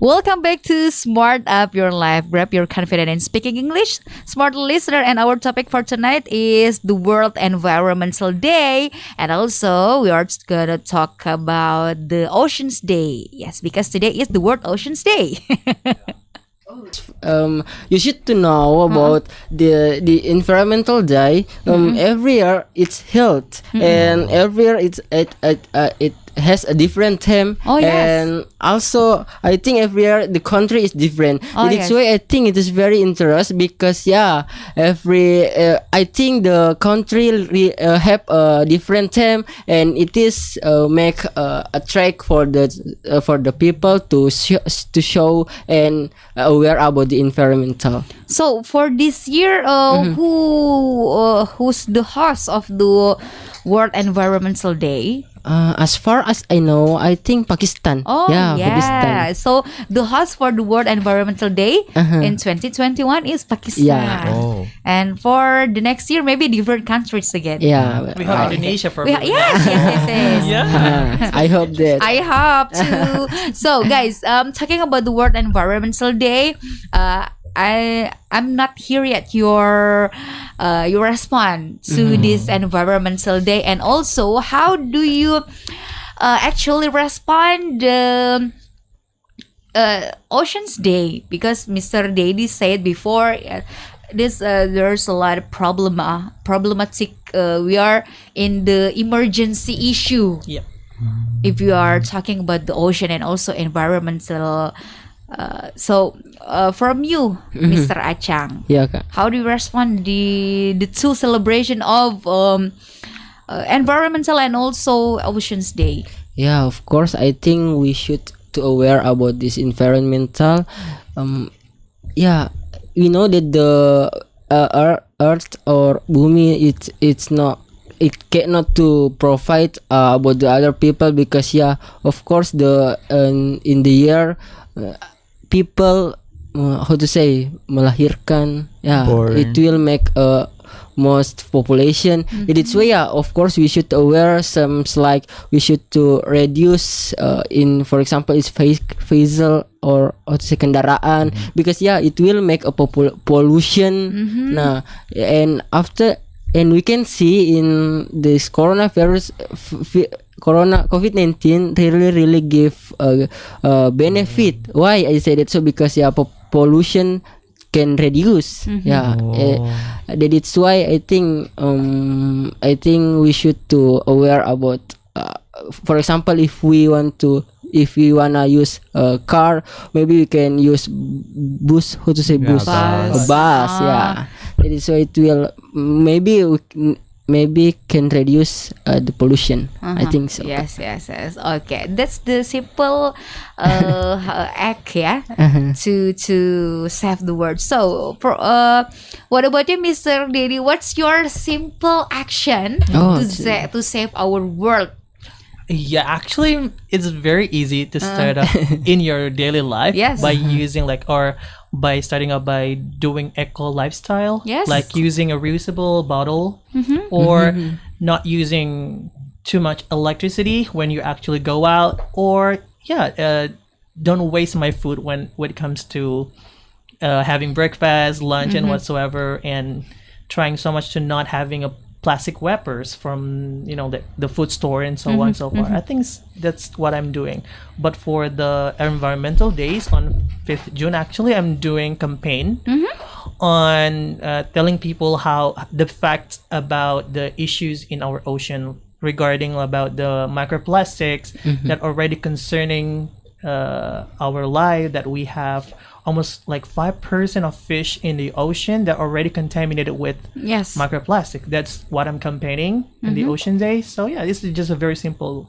Welcome back to Smart Up Your Life. Grab your confidence in speaking English, smart listener. And our topic for tonight is the World Environmental Day. And also, we are gonna talk about the Oceans Day. Yes, because today is the World Oceans Day. You should to know about the environmental day. Every year it's held, and every year it has a different theme. Oh, yes. And also I think every year the country is different. Oh, In its yes. way, I think it is very interesting because every I think the country have a different theme, and it is make a track for the people to show and aware about the environmental. So for this year, who's the host of the World Environmental Day? As far as I know, I think Pakistan. Oh, Pakistan. So the host for the World Environmental Day in 2021 is Pakistan. Yeah. Oh. And for the next year, maybe different countries again. Yeah. We have Indonesia for Yes. Yeah. I hope that. I hope too. So, guys, talking about the World Environmental Day, I'm not here yet. Your response to this Environmental Day, and also how do you actually respond the Oceans Day? Because Mr. Dedi said before, there's a lot of problematic. We are in the emergency issue. Yep. If you are talking about the ocean and also environmental. So from you, Mr. Achang, Yeah, Kak. how do you respond the two celebration of environmental and also Oceans Day? Yeah, of course. I think we should to aware about this environmental. Yeah, we know that the Earth or Bumi, it's not. It cannot to provide about the other people because of course the in the year people how to say melahirkan. Born. It will make most population. In its way, of course we should aware some like we should to reduce in for example it's diesel or how to say kendaraan because it will make a pollution. Nah, and after. And we can see in this coronavirus, COVID-19 really give a benefit. Why I say that? So because pollution can reduce. That is why I think we should to aware about. For example, if we wanna use a car, maybe we can use bus. How to say bus? Bus. A bus. Yeah. That is why it will maybe can reduce the pollution. I think so. Yes. Okay, that's the simple act, to save the world. So, for what about you, Mr. Dedi? What's your simple action to save our world? Yeah, actually, it's very easy to start up in your daily life by using by starting up by doing eco lifestyle. Yes. Like using a reusable bottle or not using too much electricity when you actually go out, or don't waste my food when it comes to having breakfast, lunch, and whatsoever, and trying so much to not having a plastic wrappers from the food store and so on and so forth. I think that's what I'm doing. But for the environmental days on 5th June, actually I'm doing campaign on telling people how the facts about the issues in our ocean regarding about the microplastics that already concerning our life, that we have almost like 5% of fish in the ocean that are already contaminated with microplastic. That's what I'm campaigning in the Ocean Day. So this is just a very simple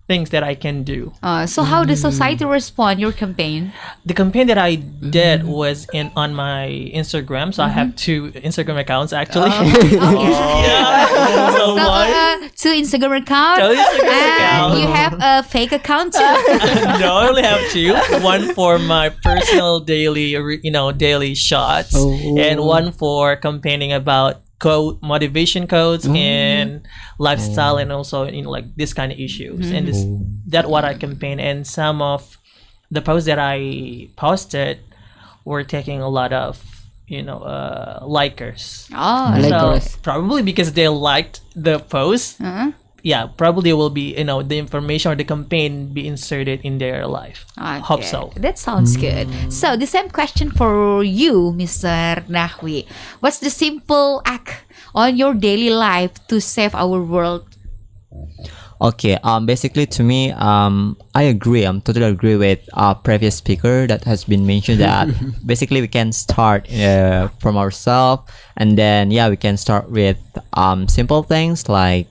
things that I can do. So how does society respond your campaign? The campaign that I did was on my Instagram. So I have 2 Instagram accounts actually. So two Instagram account. You have a fake account too. No, I only have 2. One for my personal daily shots, and one for campaigning about motivation codes and lifestyle, and also like this kind of issues. And that what I campaign, and some of the post that I posted were taking a lot of likers. Oh, Likers. So probably because they liked the post, yeah, probably will be the information or the campaign be inserted in their life. Hope okay. so. That sounds good. So the same question for you, Mr. Nahwi. What's the simple act on your daily life to save our world? Okay, basically to me, I agree. I'm totally agree with previous speaker that has been mentioned that basically we can start from ourselves, and then we can start with simple things like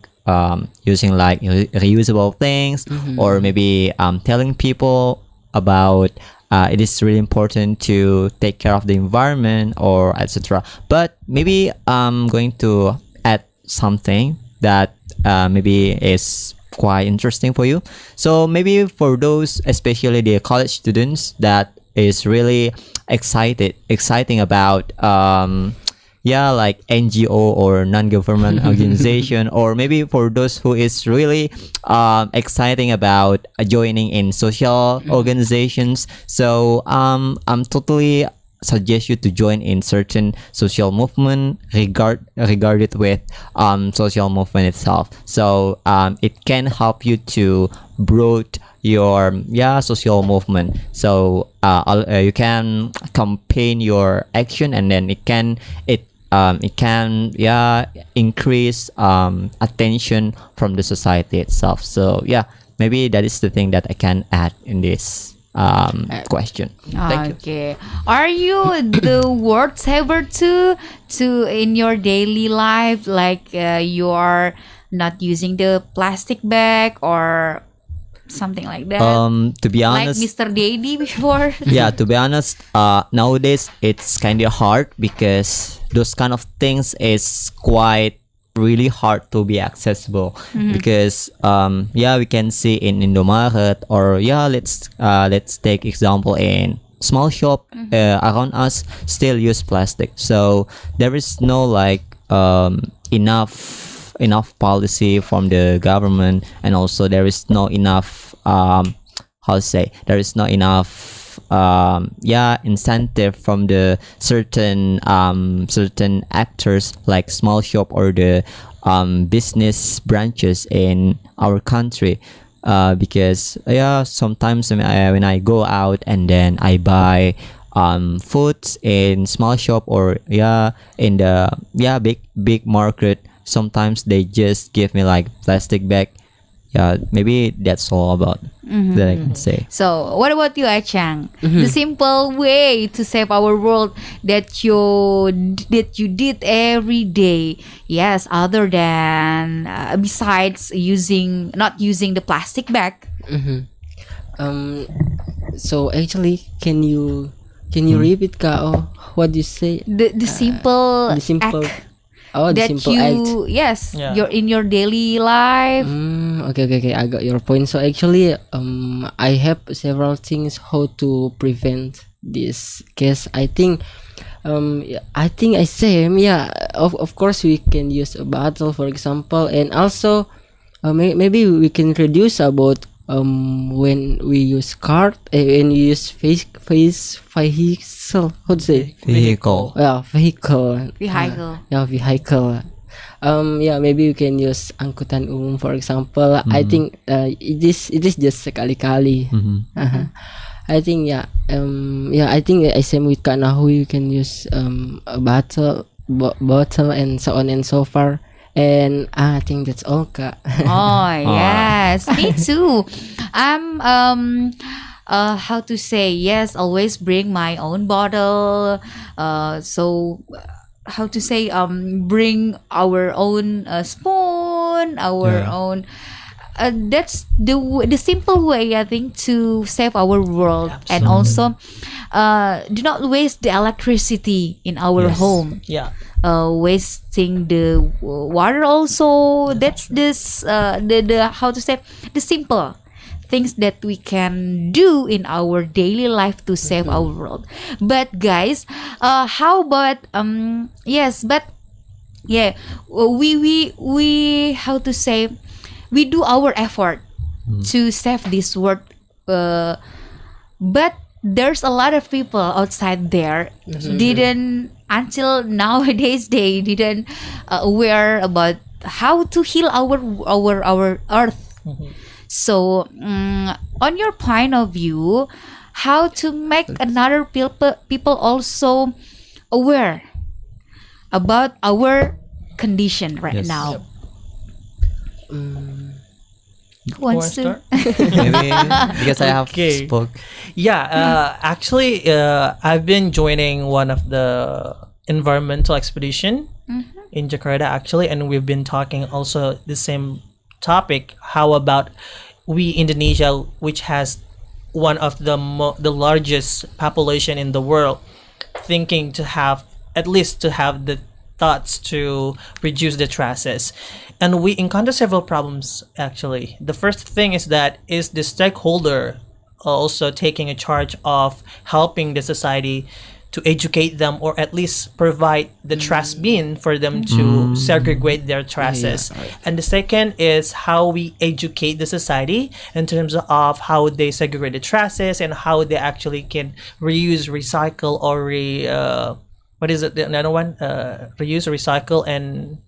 using like reusable things, or maybe telling people about it is really important to take care of the environment or etc. But maybe I'm going to add something that maybe is quite interesting for you. So maybe for those, especially the college students, that is really exciting about like NGO or non-government organization, or maybe for those who is really exciting about joining in social organizations. So I'm totally suggest you to join in certain social movement regarded with social movement itself. So it can help you to broad your social movement. So you can campaign your action, and then it can increase attention from the society itself. So maybe that is the thing that I can add in this question. Thank you. Okay. Are you the word saver too? In your daily life, like you are not using the plastic bag or something like that? To be Like honest, Mr. Daddy before. to be honest, nowadays it's kind of hard because those kind of things is quite really hard to be accessible, because we can see in Indomaret, or let's take example in small shop around us still use plastic. So there is no like enough policy from the government, and also there is no enough there is not enough incentive from the certain actors like small shop or the business branches in our country, because sometimes when I go out and then I buy foods in small shop or in the big market, sometimes they just give me like plastic bag. Maybe that's all about that I can say. So, what about you, Achang? The simple way to save our world that you did every day. Yes, other than besides not using the plastic bag. So actually, can you repeat, Kao? What do you say? The simple act the that simple you act. you're in your daily life. Okay, I got your point. So actually, I have several things how to prevent this case. I think I say of course we can use a bottle, for example, and also maybe we can reduce about when we use card, when we use vehicle, how to say Vehicle. vehicle. Vehicle. Maybe we can use angkutan umum, for example. I think it is just sekali-kali. I think I think same with Kak Nahui, you can use a bottle and so on and so far. And I think that's all, Kak. Oh yes, me too. I'm how to say, yes, always bring my own bottle. So how to say, bring our own spoon, our own. That's the simple way, I think, to save our world. And also do not waste the electricity in our home. Wasting the water also. That's this the how to say, the simple things that we can do in our daily life to save our world. But guys, how about we how to say, we do our effort to save this world but there's a lot of people outside there didn't until nowadays they didn't aware about how to heal our earth. So on your point of view, how to make another people also aware about our condition right Yes. now. Who Wanna wants to? start? Maybe because I have Okay. spoke. Yeah, actually, I've been joining one of the environmental expedition in Jakarta, actually, and we've been talking also the same topic. How about we Indonesia, which has one of the the largest population in the world, thinking to have at least to have the thoughts to reduce the trashes, and we encounter several problems actually. The first thing is that is the stakeholder also taking a charge of helping the society to educate them, or at least provide the trash bin for them to segregate their trashes. And the second is how we educate the society in terms of how they segregate the trashes and how they actually can reuse, recycle, or what is it? The another one? Reuse, recycle, and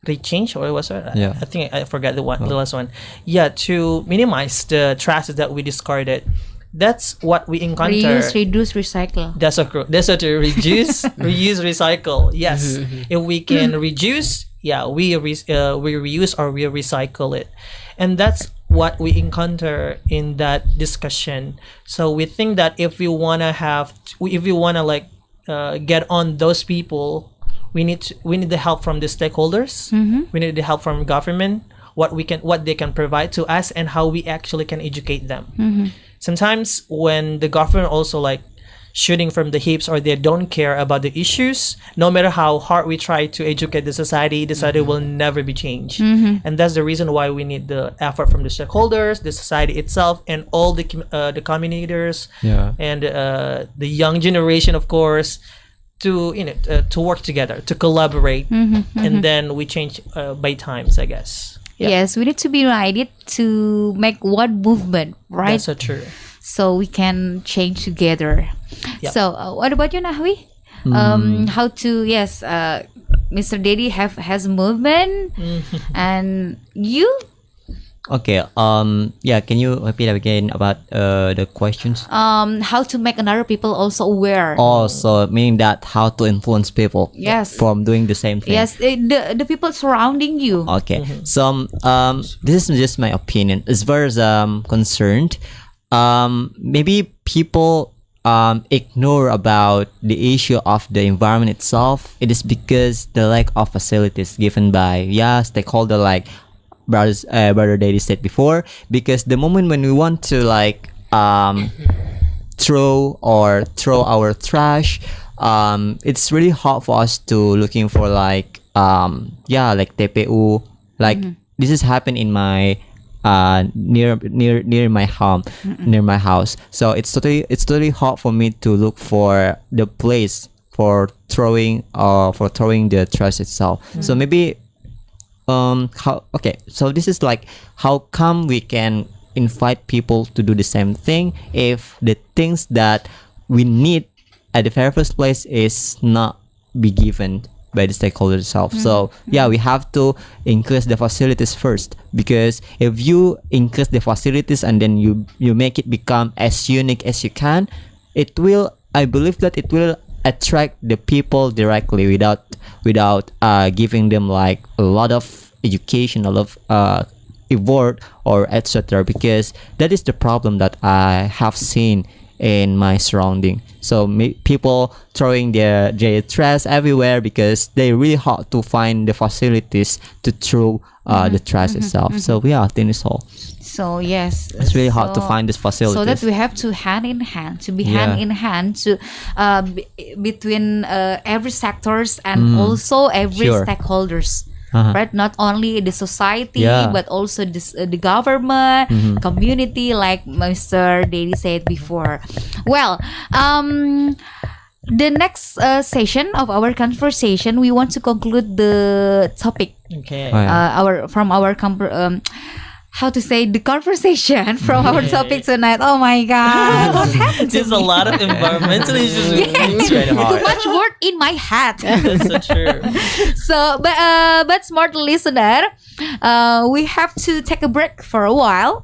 rechange, or was it? Yeah. I think I forgot the last one. Yeah, to minimize the trashes that we discarded. That's what we encounter. Reuse, reduce, recycle. That's a to reduce, reuse, recycle. Yes, if we can reduce, yeah, we reuse or we recycle it, and that's what we encounter in that discussion. So we think that if we wanna like get on those people, we need the help from the stakeholders. We need the help from government. What they can provide to us, and how we actually can educate them. Sometimes when the government also like shooting from the hips, or they don't care about the issues, no matter how hard we try to educate the society will never be changed. And that's the reason why we need the effort from the stakeholders, the society itself, and all the communicators, and the young generation, of course, to to work together, to collaborate, and then we change by times, I guess. Yeah. Yes, we need to be united to make one movement, right? That's so true. So we can change together. Yep. So what about you, Nahwi? How to Mr. Dedi has a movement, and you? Okay. Yeah. Can you repeat again about the questions? How to make another people also aware? Also, meaning that how to influence people. Yes. From doing the same thing. Yes, the people surrounding you. Okay. So this is just my opinion. As far as I'm concerned, maybe people ignore about the issue of the environment itself. It is because the lack of facilities given by stakeholder like brother Daddy said before. Because the moment when we want to like throw our trash, it's really hard for us to looking for like like TPU. Like this has happened in my near my home, near my house. So it's totally hard for me to look for the place for throwing the trash itself. So maybe so this is like how come we can invite people to do the same thing if the things that we need at the very first place is not be given by the stakeholder itself. So we have to increase the facilities first, because if you increase the facilities and then you make it become as unique as you can, I believe that it will attract the people directly without giving them like a lot of education, a lot of effort or etc. Because that is the problem that I have seen in my surrounding. So people throwing their trash everywhere because they really hard to find the facilities to throw the trash itself. So I think it's all. So yes, It's really hard to find this facilities. So that we have to hand in hand to between every sectors and also every Sure. stakeholders. Uh-huh. Right, not only the society Yeah. but also the government, community, like Mr. Dedi said before. Well, the next session of our conversation, we want to conclude the topic. Okay. Oh, yeah. how to say the conversation from our topic tonight. Oh my god, what happened to There's a me? lot of environmental issues. It's very Too hard. much word in my head. That's so true. So, but smart listener, we have to take a break for a while.